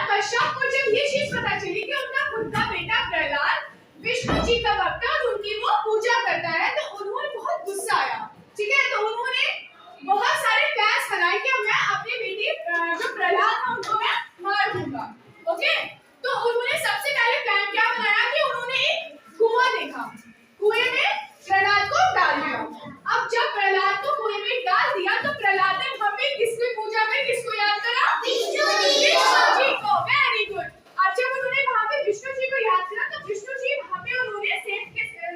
कश्यप को जब ये चीज पता चली कि उनका खुद का बेटा प्रहलाद विष्णु जी का भक्त है और उनकी वो पूजा करता है, तो उन्होंने बहुत गुस्सा आया। ठीक है, तो उन्होंने बहुत सारे प्लान्स बनाए कि मैं अपनी बेटी जो प्रहलाद है उनको मैं मार दूंगा। ओके, तो उन्होंने सबसे पहले प्लान क्या बनाया कि उन्होंने एक कुआं देखा, कुएं में प्रहलाद को डाल दिया। अब जब प्रहलाद को कुएं में डाल दिया तो प्रहलाद ने वहां पे किसकी पूजा में किसको याद करा? विष्णु जी को। Very good. अब जब उन्होंने वहां पे विष्णु जी को याद करा तो विष्णु जी वहां पे उन्होंने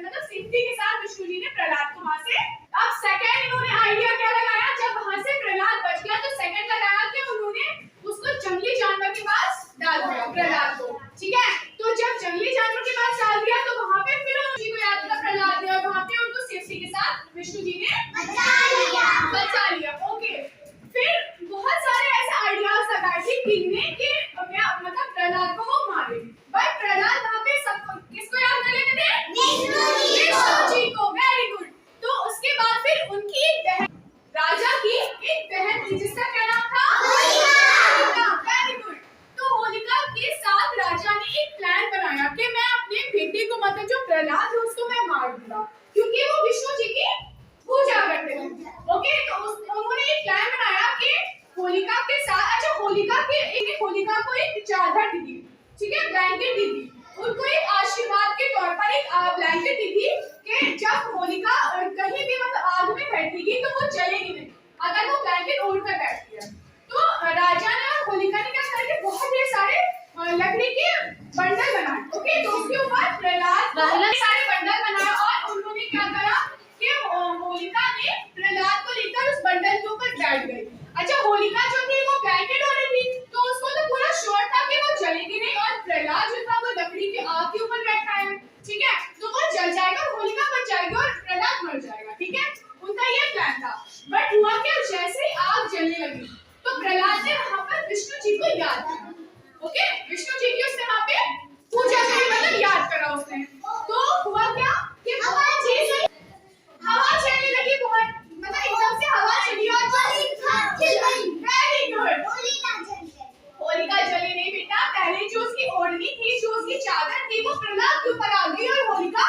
मतलब सेफ्टी के साथ विष्णु जी ने प्रहलाद को वहां से। अब सेकंड इन्होंने आइडिया क्या लगाया, जब वहां से प्रहलाद बच गया तो सेकंड लगाया कि उन्होंने उसको जंगली जानवर के पास डाल दिया प्रहलाद को। ठीक है, तो जब जंगली जानवर के पास डाल दिया तो वहां पे फिर उन्होंने को याद करा प्रहलाद ने और वहां पे उनको सेफ्टी के साथ विष्णु जी ने बचा लिया। ओके, फिर बहुत सारे ऐसे आइडियाज लगाए थे किंग ने कि मतलब प्रहलाद को वो मारे, बट प्रहलाद वहां पे सबको किसको याद कर लेते थे? विष्णु जी को। Very good. तो उसके बाद फिर उनकी एक बहन, राजा की एक बहन थी जिसका क्या नाम था? होलिका। Very good. तो होलिका के साथ राजा ने एक प्लान बनाया कि मैं अपने बेटे को मतलब जो प्रहलाद है उसको मैं मार दूंगा, क्योंकि वो विष्णु जी की पूजा करते थे। ओके, तो उन्होंने एक प्लान बनाया कि होलिका के साथ, अच्छा होलिका को एक चादर दी थी, ठीक है, ब्लैंकेट दी थी, उनको एक आशीर्वाद के तौर पर एक ब्लैंकेट दी थी कि जब होलिका कहीं भी मतलब आग में बैठेगी तो वो जलेगी नहीं अगर वो ब्लैंकेट ओढ़ कर बैठती है। तो राजा ने और होलिका ने क्या किया कि बहुत ढेर सारे लकड़ी के बंडल बनाए। ओके, तो उसके ऊपर प्रहलाद सारे बंडल बनाए और उन्होंने क्या करा कि होलिका ने प्रहलाद को लेकर उस बंडल के ऊपर बैठ गई। अच्छा, होलिका जो थी वो ब्लैंकेट ओढ़ी थी तो उसको तो पूरा श्योर था कि वो जलेगी नहीं और प्रहलाद जो था वो लकड़ी की आग के ऊपर बैठा है। ठीक है, तो वो जल जाएगा, होलिका बच जाएगी और प्रहलाद मर जाएगा। ठीक है, उनका ये प्लान था। बट हुआ क्या, जैसे ही आग जलने लगी तो प्रहलाद ने वहां पर विष्णु जी को याद किया। ओके, विष्णु जी की उसने वहां पे पूजा करी, मतलब याद करा उसने। तो हुआ क्या कि हवा चलने लगी, बहुत मतलब एकदम से हवा चली और वेरी गुड, होलिका जली नहीं बेटा, पहले जो उसकी ओढ़नी थी, जो उसकी चादर थी वो प्रहलाद के ऊपर आ गई और होलिका